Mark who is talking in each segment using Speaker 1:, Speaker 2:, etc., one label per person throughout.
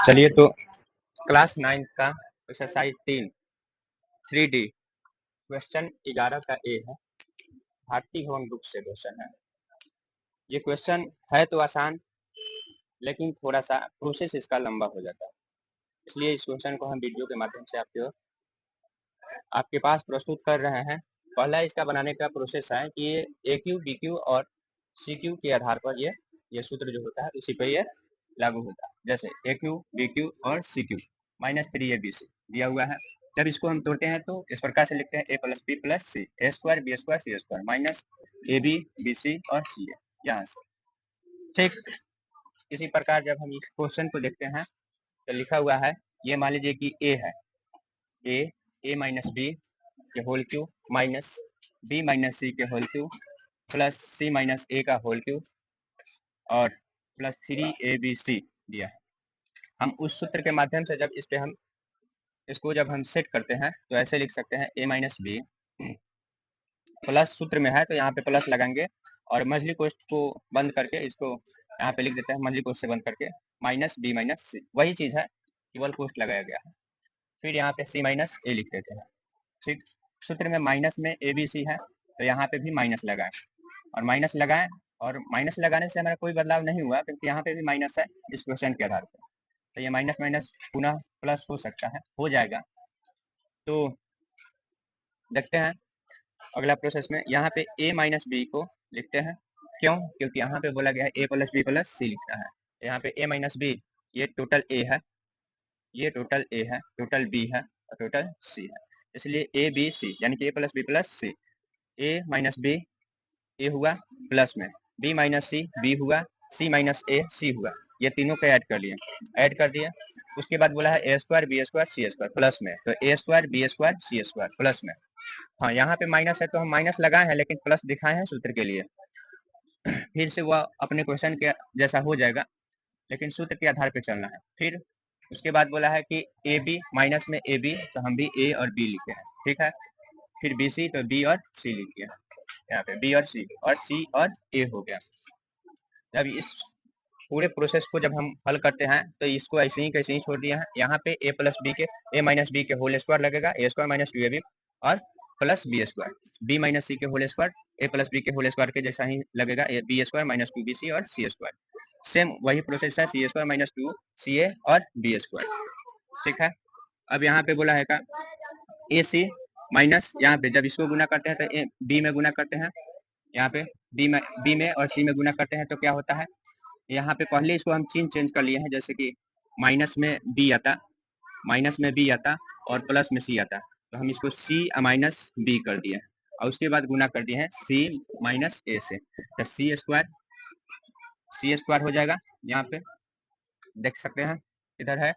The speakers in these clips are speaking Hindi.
Speaker 1: चलिए तो क्लास 9 का एक्सरसाइज 3D क्वेश्चन 11 का ए है। भारतीय हवन बुक से क्वेश्चन है। ये क्वेश्चन है तो आसान, लेकिन थोड़ा सा प्रोसेस इसका लंबा हो जाता है, इसलिए इस क्वेश्चन को हम वीडियो के माध्यम से आपके पास प्रस्तुत कर रहे हैं। पहला इसका बनाने का प्रोसेस है कि ये ए क्यू बी क्यू और सी क्यू के आधार पर ये सूत्र जो होता है उसी पर ये लागू होता है। जैसे ए क्यू बी क्यू और सी क्यू -3abc दिया हुआ है। जब इसको हम तोड़ते हैं तो इस प्रकार से लिखते हैं a plus B plus c, a square b square c square minus a b b c और सी ए। यहाँ से ठीक इसी प्रकार जब हम इस क्वेश्चन को देखते हैं तो लिखा हुआ है, ये मान लीजिए कि ए है, ए माइनस बी के whole cube minus B minus C के whole cube plus C minus A का होल क्यूब और प्लस 3abc दिया है। हम उस सूत्र के माध्यम से जब इस पे हम इसको जब हम सेट करते हैं तो ऐसे लिख सकते हैं a माइनस बी प्लस सूत्र में है तो यहाँ पे प्लस लगाएंगे और मझली कोष्ठ को बंद करके इसको यहाँ पे लिख देते हैं, मझली कोष्ठ से बंद करके माइनस बी माइनस सी, वही चीज है, केवल कोष्ठ लगाया गया है। फिर यहाँ पे सी माइनस ए लिख देते हैं। ठीक, सूत्र में माइनस में ए बी सी है तो यहाँ पे भी माइनस लगाए और माइनस लगाए, और माइनस लगाने से हमारा कोई बदलाव नहीं हुआ क्योंकि यहाँ पे भी माइनस है इस क्वेश्चन के आधार पर, तो ये माइनस माइनस पुनः प्लस हो सकता है, हो जाएगा। तो देखते हैं अगला प्रोसेस में, यहाँ पे a माइनस बी को लिखते हैं। क्यों? क्योंकि यहाँ पे बोला गया है a प्लस बी प्लस सी लिखना है। यहाँ पे a माइनस बी ये टोटल a है, ये टोटल a है, टोटल b है और टोटल c है, इसलिए a b c यानी कि a plus B plus C. a minus B A हुआ प्लस में, b माइनस सी बी हुआ, c माइनस ए सी हुआ, ये तीनों को ऐड कर लिए, ऐड कर दिया। उसके बाद बोला है ए square b square c square plus में, तो ए square b square c square plus में। हाँ, यहाँ पे माइनस है तो हम माइनस लगाए हैं लेकिन प्लस दिखाए हैं सूत्र के लिए। फिर से वह अपने क्वेश्चन के जैसा हो जाएगा, लेकिन सूत्र के आधार पे चलना है। फिर उसके बाद बोला है कि ए बी माइनस में ए बी, तो हम भी ए और बी लिखे हैं, ठीक है। फिर बी सी तो बी और सी लिखे, यहाँ पे बी और सी और ए हो गया। जब इस पूरे प्रोसेस को जब हम हल करते हैं तो इसको ऐसे ही कैसे ही छोड़ दिया है। यहाँ पे ए प्लस बी के ए माइनस बी के होल स्क्वायर लगेगा, ए स्क्वायर माइनस 2ab और plus B square, B minus C के whole square A plus B के होल स्क्वायर के जैसा ही लगेगा, बी स्क्वायर माइनस 2bc और सी स्क्वायर। सेम वही प्रोसेस है, सी स्क्वायर माइनस 2ca और बी स्क्वायर, ठीक है। अब यहाँ पे बोला है का ए सी माइनस, यहाँ पे जब इसको गुना करते हैं तो बी में गुना करते हैं, यहाँ पे बी में और सी में गुना करते हैं तो क्या होता है, यहाँ पे पहले इसको हम चेंज कर लिए हैं, जैसे कि माइनस में बी आता, माइनस में बी आता और प्लस में सी आता, तो हम इसको सी माइनस बी कर दिए और उसके बाद गुना कर दिए हैं सी माइनस ए से, तो सी स्क्वायर हो जाएगा। यहाँ पे देख सकते हैं इधर है,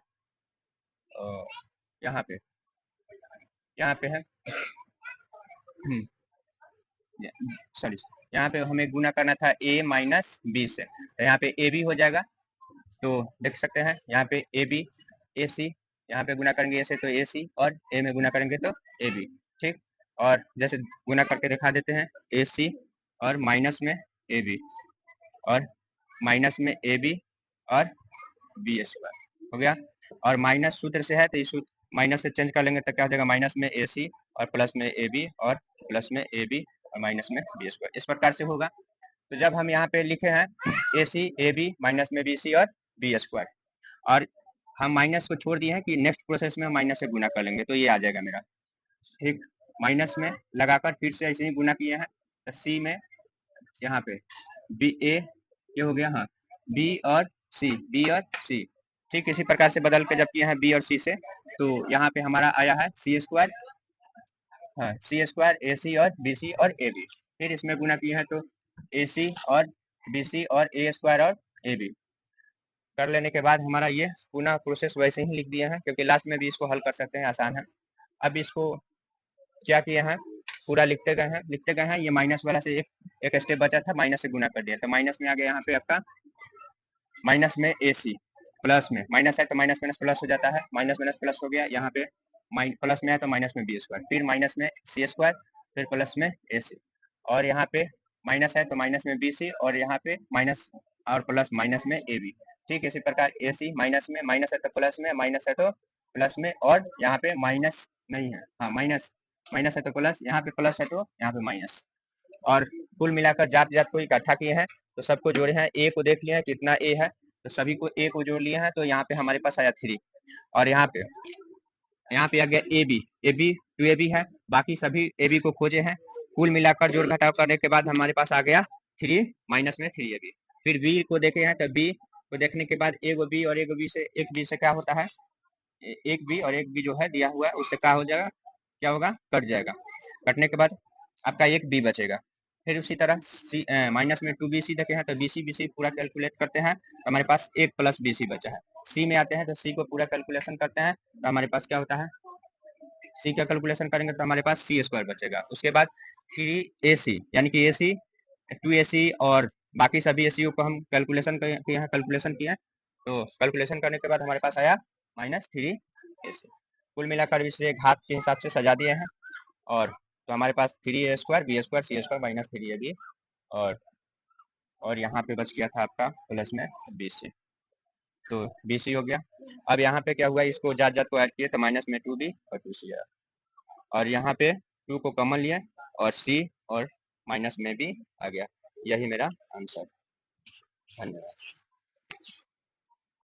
Speaker 1: यहाँ पे है, सॉरी, यहाँ पे हमें गुना करना था a माइनस बी से, तो यहाँ पे ए बी हो जाएगा। तो देख सकते हैं यहाँ पे ए बी ए सी, यहाँ पे गुना करेंगे ए से तो ए सी और ए में गुना करेंगे तो ए बी, ठीक। और जैसे गुना करके दिखा देते हैं, ए सी और माइनस में ए बी और माइनस में ए बी और बी स्क्वायर हो गया। और माइनस सूत्र से है तो इस माइनस से चेंज कर लेंगे तो क्या हो जाएगा, माइनस में ए सी और प्लस में ए बी और प्लस में ए बी और माइनस में बी स्क्वायर, इस प्रकार से होगा। तो जब हम यहाँ पे लिखे हैं ए सी ए बी माइनस में बी सी और बी स्क्वायर, और हम माइनस को छोड़ दिए हैं कि नेक्स्ट प्रोसेस में हम माइनस से गुना कर लेंगे, तो ये आ जाएगा मेरा, ठीक। माइनस में लगाकर फिर से ऐसे ही गुना किए हैं, तो सी में यहाँ पे बी ए ये हो गया, हाँ बी और सी, ठीक। इसी प्रकार से बदल के जब किए हैं बी और सी से, तो यहाँ पे हमारा आया है सी स्क्वायर, हाँ सी स्क्वायर ए सी और बी सी और ए बी, फिर इसमें गुना किए हैं तो ए सी और बी सी और ए स्क्वायर और ए बी कर लेने के बाद हमारा ये पुनः प्रोसेस वैसे ही लिख दिए हैं, क्योंकि लास्ट में भी इसको हल कर सकते हैं, आसान है। अब इसको क्या किया है, पूरा लिखते गए हैं, ये माइनस वाला से एक स्टेप बचा था, माइनस से गुना कर दिया, तो माइनस में आ गया यहाँ पे आपका माइनस में ए सी, प्लस में माइनस है तो माइनस माइनस प्लस हो जाता है, माइनस माइनस प्लस हो गया, यहाँ पे प्लस में है तो माइनस में बी स्क्वायर, फिर माइनस में सी स्क्वायर, फिर प्लस में ए सी, और यहाँ पे माइनस है तो माइनस में बी सी, और यहाँ पे माइनस और प्लस माइनस में ए बी, ठीक, इसी प्रकार ए सी माइनस में, माइनस है तो प्लस में, माइनस है तो प्लस में, और यहाँ पे माइनस नहीं है, हाँ माइनस, माइनस है तो प्लस, यहाँ पे प्लस है तो यहाँ पे माइनस। और कुल मिलाकर जात जात को इकट्ठा किए हैं तो सबको जोड़े हैं, ए को देख लिया है कितना ए है, तो सभी को ए को जोड़ लिए हैं, तो यहाँ पे हमारे पास आया 3। और यहाँ पे आ गया ए बी 2ab है, बाकी सभी ए बी को खोजे हैं, कुल मिलाकर जोड़ घटाव करने के बाद हमारे पास आ गया 3 माइनस में 3ab। फिर बी को देखे हैं तो बी को देखने के बाद एक बी और एक बी से क्या होता है, एक बी और एक बी जो है दिया हुआ है उससे क्या हो जाएगा, क्या होगा, कट जाएगा। कटने के बाद आपका एक बी बचेगा। फिर उसी तरह सी माइनस में 2bc देखे हैं तो bc पूरा कैलकुलेट करते हैं तो हमारे पास 1 प्लस bc बचा है। सी में आते हैं तो सी को पूरा कैलकुलेशन करते हैं तो हमारे पास क्या होता है, सी का कैलकुलेशन करेंगे तो हमारे पास सी स्क्वायर बचेगा। उसके बाद 3ac यानी कि ac 2ac और बाकी सभी एसी को हम कैलकुलेशन किए हैं, तो कैलकुलेशन करने के बाद हमारे पास आया -3ac। कुल मिलाकर इसे घात के हिसाब से सजा दिए हैं, और तो हमारे पास 3a square b square c square minus 3ab, और यहाँ पे बच गया था आपका प्लस में bc, तो bc हो गया। अब यहाँ पे क्या हुआ, इसको जात जात को ऐड किए तो माइनस में 2b और 2c आया, और यहाँ पे 2 को कॉमन लिए और c और माइनस में भी आ गया। यही मेरा आंसर। धन्यवाद।